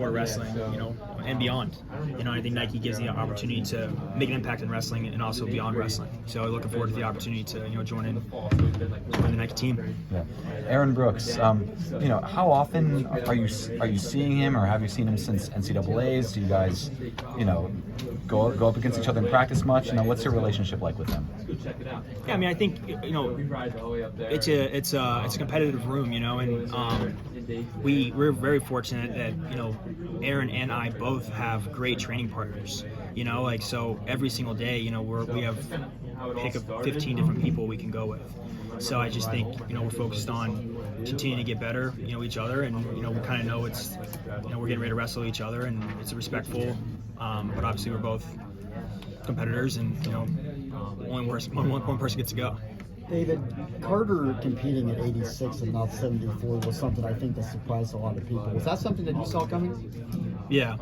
for wrestling, and beyond. I think Nike gives the opportunity to make an impact in wrestling and also beyond wrestling. So looking forward to the opportunity to, join the Nike team. Yeah. Aaron Brooks, how often are you seeing him, or have you seen him since NCAAs? Do you guys, go up against each other in practice much? What's your relationship like with him? Yeah, I think it's a competitive room, and we're very fortunate that Aaron and I both have great training partners. So every single day, we have pick of 15 different people we can go with. So I just think we're focused on continuing to get better, each other, and we kind of know it's we're getting ready to wrestle each other, and it's respectful. But obviously we're both competitors, and only one person gets to go. David, Carter competing at 86 and not 74 was something I think that surprised a lot of people. Was that something that you saw coming? Yeah.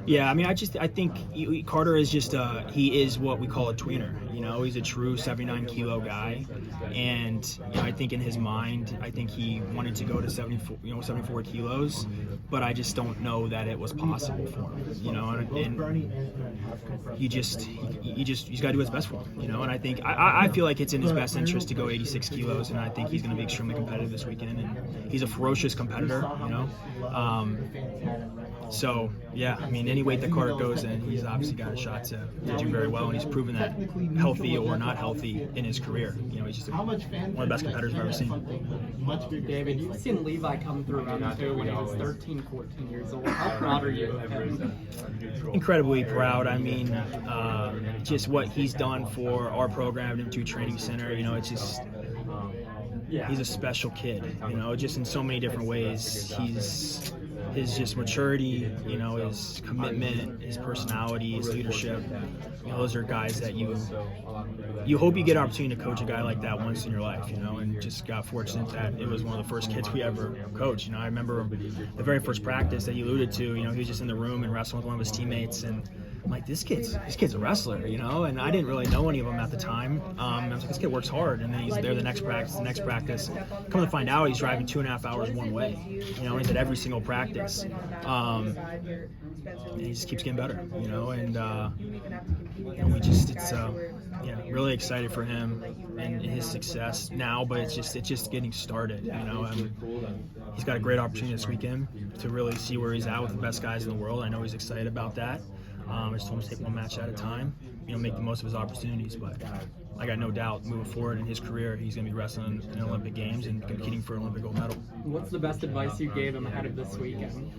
I think Carter is just he is what we call a tweener. He's a true 79 kilo guy, and I think in his mind, I think he wanted to go to 74 kilos, but I just don't know that it was possible for him. And he's got to do his best for him. And I think I feel like it's in his best interest to go 86 kilos, and I think he's going to be extremely competitive this weekend. And he's a ferocious competitor. So, yeah, any weight that Carter goes in, he's obviously got a shot to do very well, and he's proven that healthy or not healthy in his career. He's just one of the best competitors I've ever seen. David, you've seen Levi come through round 2 when he was 13, 14 years old. How proud are you of him? Incredibly proud. Just what he's done for our program at M2 Training Center, it's just... He's a special kid, just in so many different ways. His just maturity, his commitment, his personality, his leadership. Those are guys that you hope you get an opportunity to coach a guy like that once in your life, and just got fortunate that it was one of the first kids we ever coached. I remember the very first practice that you alluded to, he was just in the room and wrestling with one of his teammates, and I'm like, this kid's a wrestler, and I didn't really know any of them at the time. I was like, this kid works hard, and then he's there the next practice. Come to find out, he's driving 2.5 hours one way, he's at every single practice. And he just keeps getting better, and really excited for him and his success now, but it's just getting started, he's got a great opportunity this weekend to really see where he's at with the best guys in the world. I know he's excited about that. I just told him to take one match at a time, make the most of his opportunities, but I got no doubt moving forward in his career, he's going to be wrestling in Olympic Games and competing for an Olympic gold medal. What's the best advice you gave him ahead of this weekend?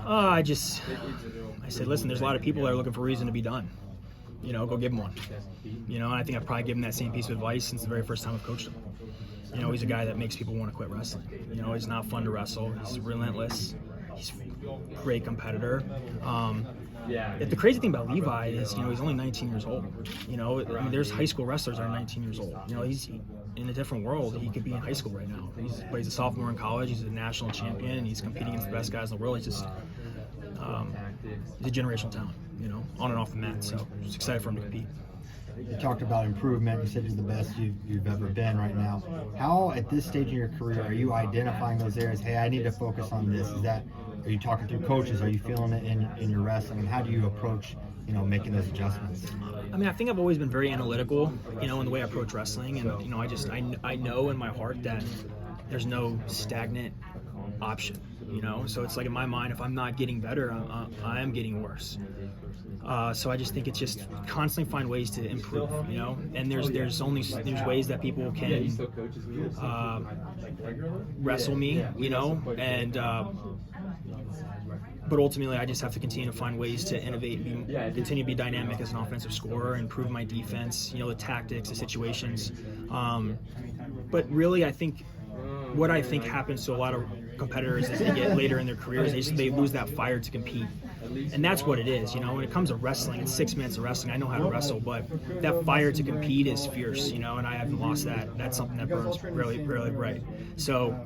I said, listen, there's a lot of people that are looking for a reason to be done. Go give him one. And I think I've probably given that same piece of advice since the very first time I've coached him. He's a guy that makes people want to quit wrestling. He's not fun to wrestle. He's relentless. He's a great competitor. The crazy thing about Levi is, he's only 19 years old. There's high school wrestlers that are 19 years old. He's in a different world. He could be in high school right now. He's a sophomore in college. He's a national champion, and he's competing against the best guys in the world. He's just he's a generational talent, on and off the mat. So just excited for him to compete. You talked about improvement. You said you're the best you've ever been right now. How, at this stage in your career, are you identifying those areas? Hey, I need to focus on this. Are you talking to coaches? Are you feeling it in your wrestling? And how do you approach, making those adjustments? I think I've always been very analytical, in the way I approach wrestling. And, I know in my heart that there's no stagnant option, So it's like in my mind, if I'm not getting better, I am getting worse. So I just think it's just constantly find ways to improve, and there's ways that people can wrestle me, and but ultimately I just have to continue to find ways to innovate, continue to be dynamic as an offensive scorer, improve my defense, the tactics, the situations. But really, I think what happens to a lot of competitors as they get later in their careers, they lose that fire to compete. And that's what it is, when it comes to wrestling, it's 6 minutes of wrestling. I know how to wrestle, but that fire to compete is fierce, and I haven't lost that. That's something that burns really, really bright. So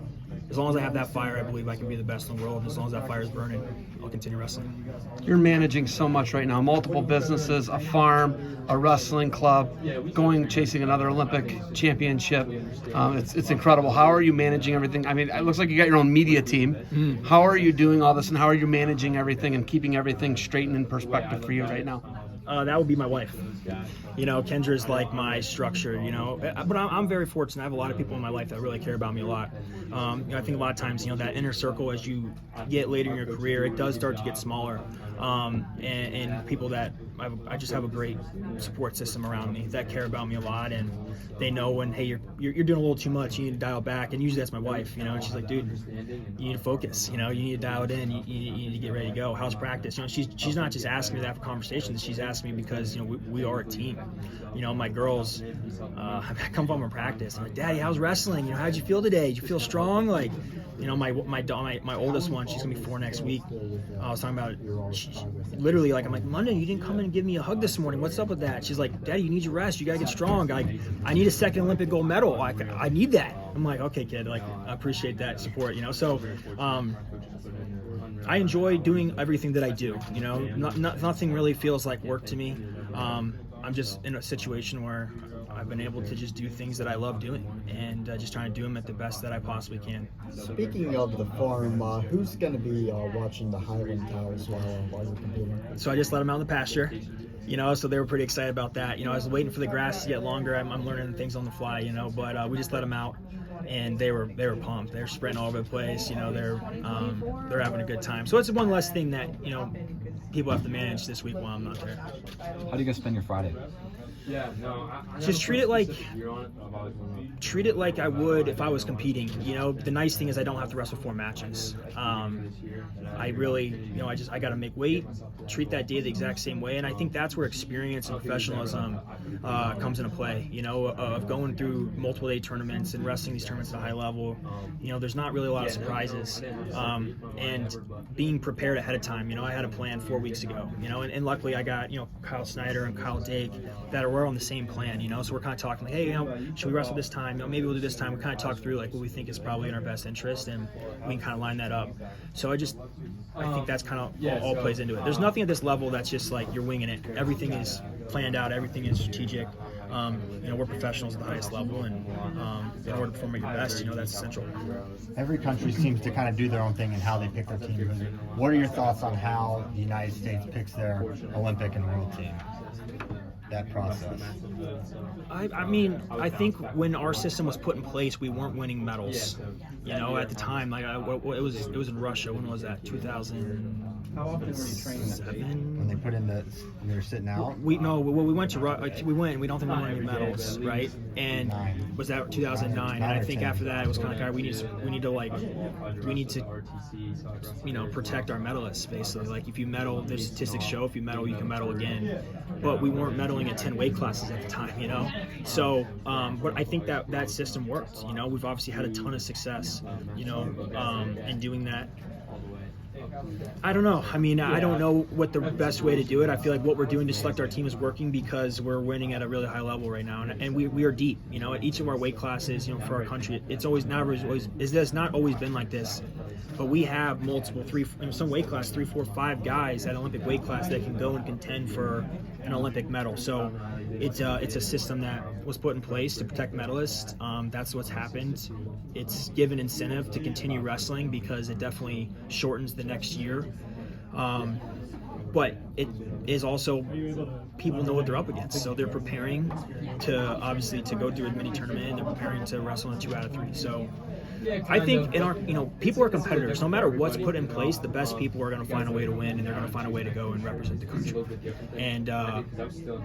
as long as I have that fire, I believe I can be the best in the world. As long as that fire is burning, I'll continue wrestling. You're managing so much right now, multiple businesses, a farm, a wrestling club, chasing another Olympic championship. It's incredible. How are you managing everything? I mean, it looks like you got your own media team. How are you doing all this, and how are you managing everything and keeping everything straight and in perspective for you right now? That would be my wife. You know, Kendra's like my structure, you know, but I'm very fortunate. I have a lot of people in my life that really care about me a lot. You know, I think a lot of times, you know, that inner circle, as you get later in your career, it does start to get smaller. And people that I just have a great support system around me that care about me a lot, and they know when, hey, you're doing a little too much, you need to dial back. And usually that's my wife, you know, and she's like, dude, you need to focus, you know, you need to dial it in, you need to get ready to go. How's practice? You know, she's not just asking me that for conversations, she's asking me because, you know, we are a team. You know, my girls, I come home from practice, I'm like, Daddy, how's wrestling? You know, how'd you feel today? Did you feel strong? Like, you know, my oldest one, she's gonna be 4 next week. I was talking about, literally, like, I'm like, London, you didn't come in and give me a hug this morning. What's up with that? She's like, Daddy, you need your rest. You gotta get strong. I need a second Olympic gold medal. I need that. I'm like, okay, kid. Like, I appreciate that support. You know, so I enjoy doing everything that I do. You know, nothing really feels like work to me. I'm just in a situation where I've been able to just do things that I love doing, and just trying to do them at the best that I possibly can. Speaking of the farm, who's going to be watching the Highland cows while you're competing? So I just let them out in the pasture, you know, so they were pretty excited about that. You know, I was waiting for the grass to get longer. I'm learning things on the fly, you know, but we just let them out, and they were pumped. They're sprinting all over the place, you know, they're having a good time. So it's one less thing that, you know, people have to manage this week while I'm not there. How do you guys spend your Friday? Just treat it like I would if I was competing. You know, the nice thing is I don't have to wrestle 4 matches. I really, you know, I got to make weight, treat that day the exact same way, and I think that's where experience and professionalism comes into play. You know, of going through multiple day tournaments and wrestling these tournaments at a high level. You know, there's not really a lot of surprises, and being prepared ahead of time. You know, I had a plan 4 weeks ago. You know, and luckily I got, you know, Kyle Snyder and Kyle Dake that are on the same plan, you know, so we're kind of talking like, hey, you know, should we wrestle this time? You know, maybe we'll do this time. We kind of talk through like what we think is probably in our best interest, and we can kind of line that up. So I think that's kind of all plays into it. There's nothing at this level that's just like you're winging it. Everything is planned out. Everything is strategic. You know, we're professionals at the highest level, and in order to perform at your best, you know, that's essential. Every country seems to kind of do their own thing in how they pick their team. What are your thoughts on how the United States picks their Olympic and world team? That process. I mean, I think when our system was put in place, we weren't winning medals. You know, at the time, like it was in Russia. When was that? 2000. How often were you training? When they put in they were sitting out. We went to we went, and we don't think we won any medals, right? And was that 2009? And I think after that, it was kind of like, all right, we need to you know, protect our medalists, basically. Like, if you medal, the statistics show if you medal, you can medal again. But we weren't medaling at 10 weight classes at the time, you know. So, but I think that system worked. You know, we've obviously had a ton of success, you know, in doing that. I don't know. I mean, I don't know what the best way to do it. I feel like what we're doing to select our team is working because we're winning at a really high level right now, and we are deep. You know, at each of our weight classes, you know, for our country, it's not always been like this. But we have multiple some weight class 3, 4, 5 guys at Olympic weight class that can go and contend for an Olympic medal. So it's a system that was put in place to protect medalists. That's what's happened. It's given incentive to continue wrestling because it definitely shortens the next year. But it is also, people know what they're up against, so they're preparing to go through a mini tournament. They're preparing to wrestle in 2 out of 3. So I think people are competitors. No matter what's put in place, the best people are going to find a way to win, and they're going to find a way to go and represent the country. And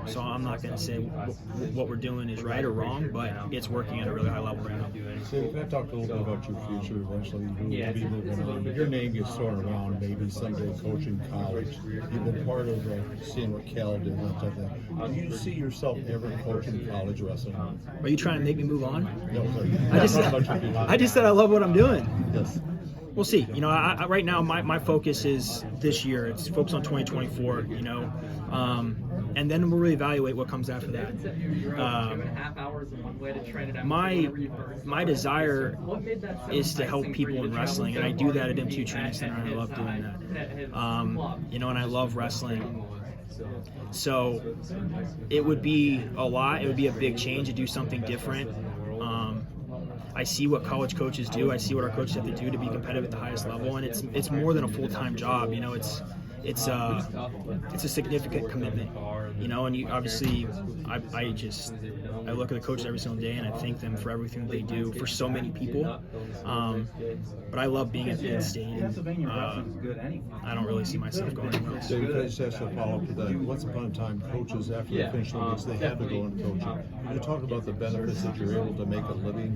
so I'm not going to say what we're doing is right or wrong, but it's working at a really high level right now. So can I talk a little bit about your future eventually? You will be moving on. Your name gets thrown around, maybe someday coaching college. You've been part of seeing what Cal did and stuff like that. Do you see yourself ever coaching college wrestling? Are you trying to make me move on? No, I just said I love what I'm doing. Yes. We'll see. You know, I right now my focus is this year. It's focused on 2024. You know, and then we'll reevaluate what comes after that. 2.5 hours in one way to train it out. My desire is to help people in wrestling, and I do that at M2 Training Center, and I love doing that. You know, and I love wrestling. So it would be a lot. It would be a big change to do something different. I see what college coaches do. I see what our coaches have to do to be competitive at the highest level, and it's more than a full-time job. You know, it's a significant commitment. You know, and you obviously, I look at the coaches every single day, and I thank them for everything they do for so many people. But I love being at Penn State. And, I don't really see myself going anywhere else. David, can I just ask a follow-up to that? Once upon a time, coaches, after they finished Olympics, they had to go into coaching. Can you talk about the benefits that you're able to make a living